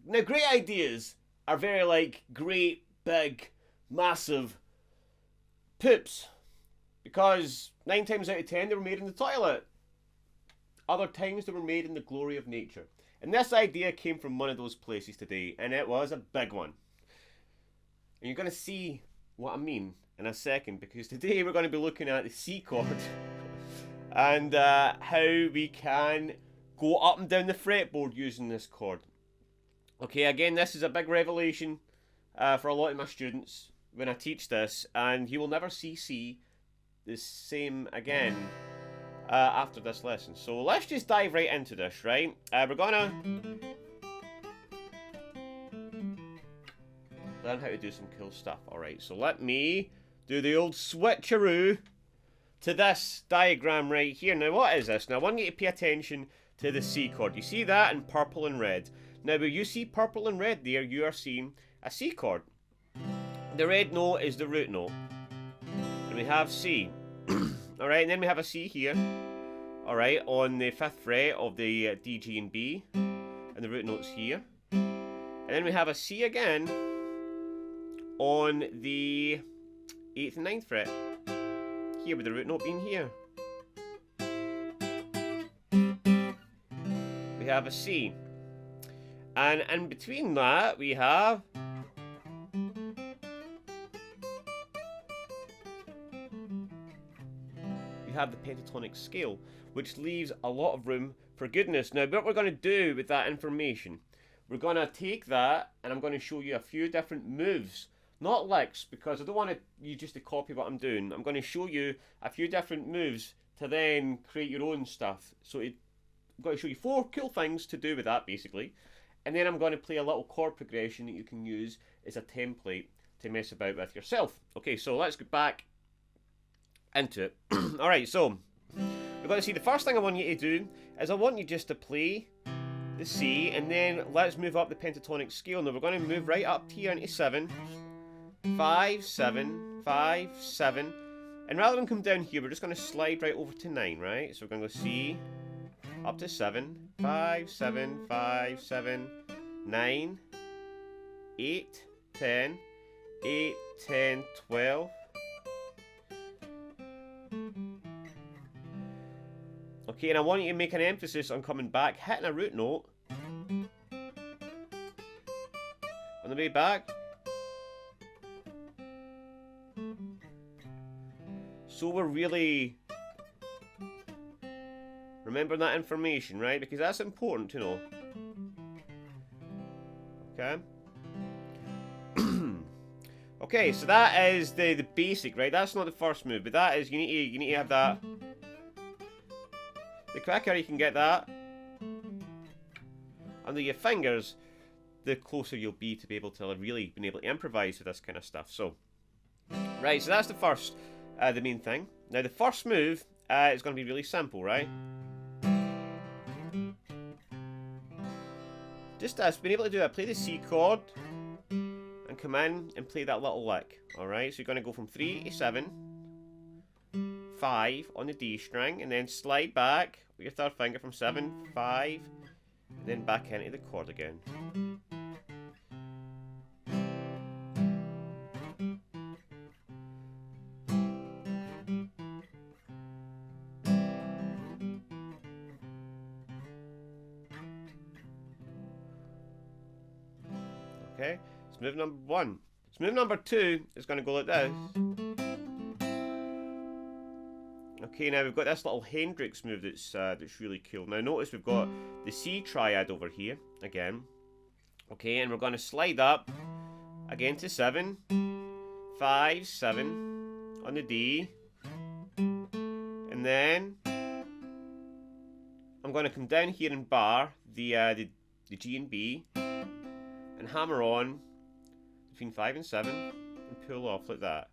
Now, great ideas are very like great, big, massive poops. Because 9 times out of 10 they were made in the toilet. Other times they were made in the glory of nature. And this idea came from one of those places today, and it was a big one. And you're going to see what I mean in a second, because today we're going to be looking at the C chord and how we can go up and down the fretboard using this chord. Okay, again, this is a big revelation for a lot of my students when I teach this, and you will never see C the same again after this lesson. So let's just dive right into this, right? We're gonna learn how to do some cool stuff. Alright, so let me do the old switcheroo to this diagram right here. Now, what is this? Now, I want you to pay attention to the C chord. You see that in purple and red. Now, where you see purple and red there, you are seeing a C chord. The red note is the root note. And we have C. Alright, and then we have a C here. Alright, on the 5th fret of the D, G, and B. And the root note's here. And then we have a C again on the 8th and 9th fret. Here, with the root note being here. We have a C. And in between that, we have the pentatonic scale, which leaves a lot of room for goodness. Now, what we're going to do with that information, we're going to take that and I'm going to show you a few different moves. Not licks, because I don't want you just to copy what I'm doing. I'm going to show you a few different moves to then create your own stuff. So I'm going to show you 4 cool things to do with that, basically. And then I'm going to play a little chord progression that you can use as a template to mess about with yourself. Okay, so let's go back into it. Alright, so we're going to see the first thing I want you to do is I want you just to play the C, and then let's move up the pentatonic scale. Now we're going to move right up here into 7, 5, 7, 5, 7, and rather than come down here, we're just going to slide right over to 9, right? So we're going to go C up to 7, 5, 7, 5, 7, 9, 8, 10, 8, 10, 12. Okay, and I want you to make an emphasis on coming back, hitting a root note on the way back. So we're really remembering that information, right? Because that's important to know. Okay. Okay, so that is the basic, right? That's not the first move, but that is you need to have that. The quicker you can get that under your fingers, the closer you'll be to be able to really be able to improvise with this kind of stuff. So, right, so that's the first, the main thing. Now the first move is going to be really simple, right? Just as being able to do it, play the C chord and come in and play that little lick. Alright, so you're going to go from 3 to 7, 5 on the D string, and then slide back with your 3rd finger from 7, 5, and then back into the chord again. Okay, so move number 1. So move number 2 is going to go like this. Okay, now we've got this little Hendrix move that's really cool. Now notice we've got the C triad over here again. Okay, and we're going to slide up again to 7, 5, 7 on the D, and then I'm going to come down here and bar the G and B, and hammer on between 5 and 7 and pull off like that.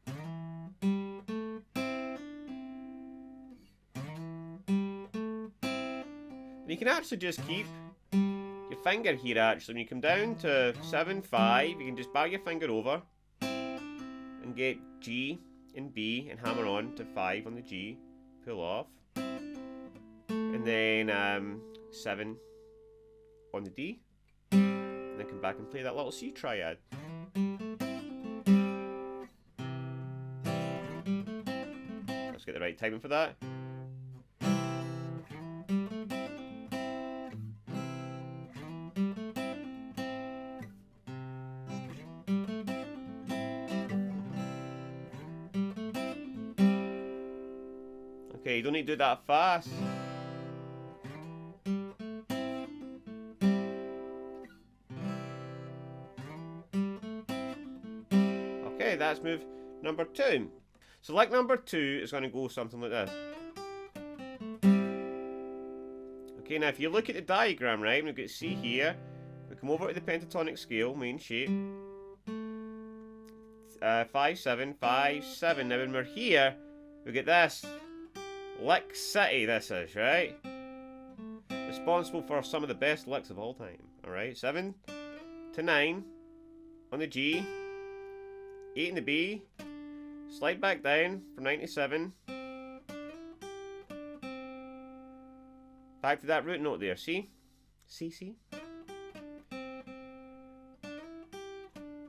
And you can actually just keep your finger here actually. When you come down to 7, 5, you can just bar your finger over and get G and B and hammer on to 5 on the G, pull off, and then 7 on the D. And then come back and play that little C triad. Let's get the right timing for that. Okay, you don't need to do that fast. Okay, that's move number 2. So like number 2 is going to go something like this. Okay, now if you look at the diagram, right, we've got C here. We come over to the pentatonic scale, main shape. 5, 7, 5, 7. Now when we're here, we get this. Lick City, this is, right? Responsible for some of the best licks of all time. Alright, 7 to 9 on the G, 8 in the B, slide back down from 9 to 7. Back to that root note there, see? See?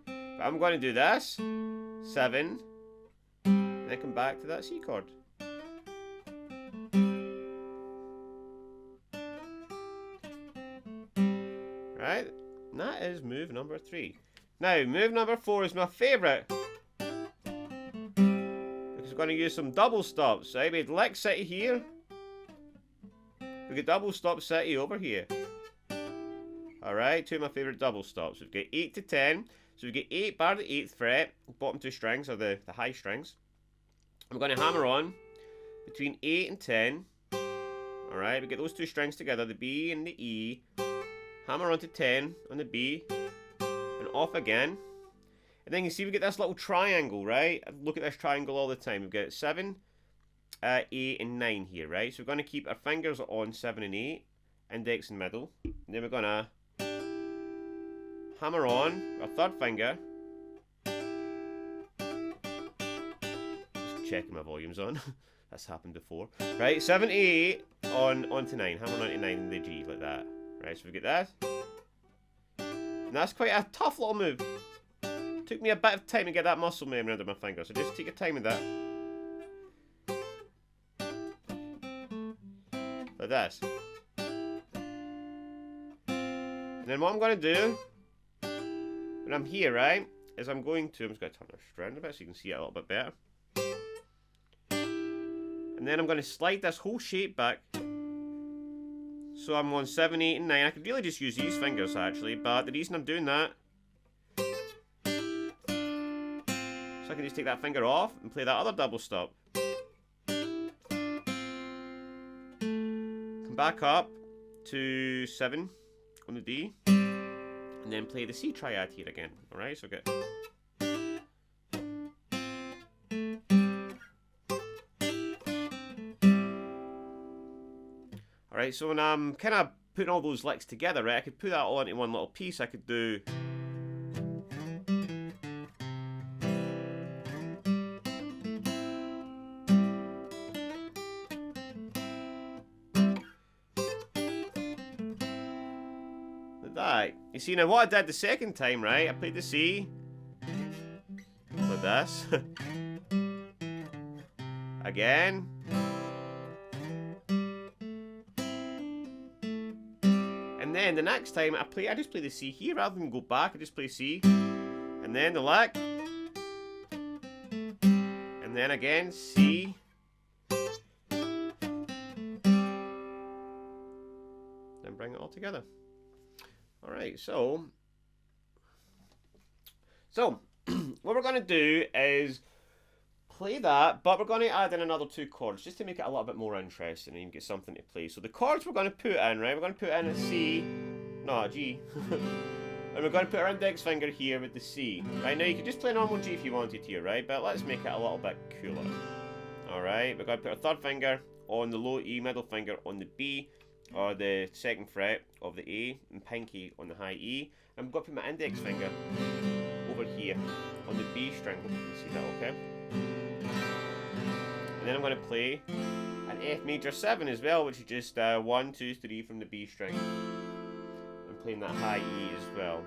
But I'm going to do this, 7, and then come back to that C chord. Right, and that is move number 3. Now, move number 4 is my favourite, because we're going to use some double stops. Right, we had Lick City here. We get double stop City over here. Alright, 2 of my favourite double stops. We've got 8 to 10. So we get 8 bar the 8th fret, bottom 2 strings are the high strings. I'm going to hammer on between 8 and 10. Alright, we get those 2 strings together, the B and the E. Hammer onto 10 on the B, and off again. And then you see we get this little triangle, right? I look at this triangle all the time. We've got 7, 8, and 9 here, right? So we're going to keep our fingers on 7 and 8, index and middle. And then we're going to hammer on our 3rd finger. Just checking my volume's on. That's happened before. Right, 7 to 8 onto 9. Hammer onto 9 in the G, like that. Right, so we get that. And that's quite a tough little move. Took me a bit of time to get that muscle memory under my finger, so just take your time with that. Like this. And then what I'm going to do, when I'm here, right, is I'm just going to turn this around a bit so you can see it a little bit better. And then I'm going to slide this whole shape back. So I'm on 7, 8, and 9. I could really just use these fingers actually, but the reason I'm doing that, so I can just take that finger off and play that other double stop. Come back up to 7 on the D, and then play the C triad here again. Alright, so get. Alright, so when I'm kind of putting all those licks together, right, I could put that all into one little piece. I could do. Like that. You see, now what I did the second time, right, I played the C. Like this. Again. And then the next time I just play the C here rather than go back. I just play C, and then the lick, and then again C, then bring it all together. All right, so what we're going to do is play that, but we're going to add in another 2 chords just to make it a little bit more interesting and you can get something to play. So the chords we're going to put in, right, we're going to put in a C, no, a G, and we're going to put our index finger here with the C. Right, now you could just play normal G if you wanted here, right, but let's make it a little bit cooler. Alright, we're going to put our 3rd finger on the low E, middle finger on the B, or the 2nd fret of the A, and pinky on the high E. And I'm going to put my index finger over here on the B string. Hope you can see that okay. And then I'm going to play an F major 7 as well, which is just 1, 2, 3 from the B string. I'm playing that high E as well.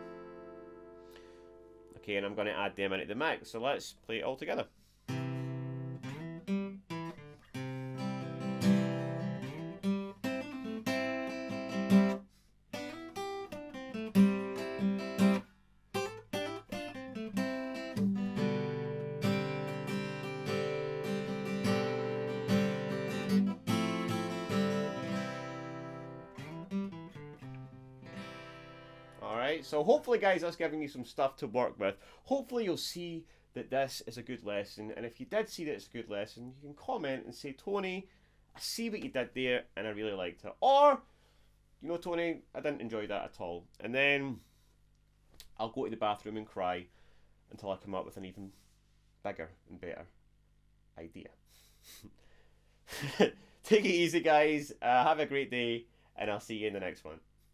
Okay, and I'm going to add them into the mix. So let's play it all together. Alright, so hopefully guys that's giving you some stuff to work with. Hopefully you'll see that this is a good lesson, and if you did see that it's a good lesson, you can comment and say, Tony, I see what you did there and I really liked it. Or, you know, Tony, I didn't enjoy that at all. And then I'll go to the bathroom and cry until I come up with an even bigger and better idea. Take it easy guys, have a great day, and I'll see you in the next one.